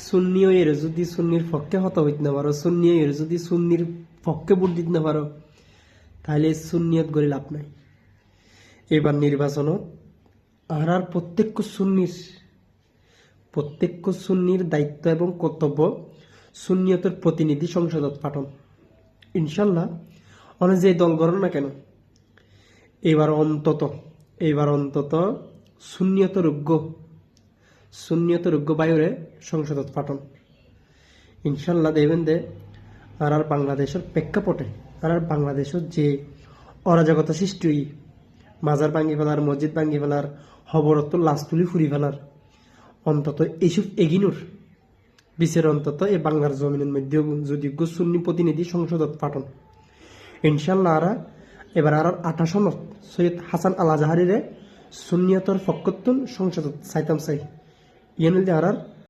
সুন্নিও এর যদি সুন্নির পক্ষে হত হইতে না পারো, সুন্নিও এর যদি সুন্নির পক্ষে ভোট দিতে না পারো, তাহলে সুন্নিয়ত করে লাভ নাই। এবার নির্বাচনত আর প্রত্যেক সুন্নির দায়িত্ব এবং কর্তব্য সুন্নিয়তের প্রতিনিধি সংসদত পাঠন। ইনশাল্লাহ অনেক যে দল গড়ন না কেন, এবার অন্তত সুন্নিয়তযোগ্য বায়ুরে সংসদত পাঠন। ইনশাল্লাহ দেখবেন যে আর বাংলাদেশের প্রেক্ষাপটে আর বাংলাদেশের যে অরাজকতা সৃষ্টি হই, মাজার ভাঙ্গি ফেলার, মসজিদ ভাঙ্গি ফেলার, হবরত লাশ তুলি ফুরি ফেলার, অন্তত এইসব এগিনুর বিচার অন্তত এই বাংলার জমিনের মধ্যে যদি সুন্নি প্রতিনিধি সংসদত পাঠন। ইনশাল্লাহ এবার 28 সনত সৈয়দ হাসান আল আজহারিরে সুন্নিয়তর ফকতুন সংসদত চাইতাম চাই। ইয়ান আর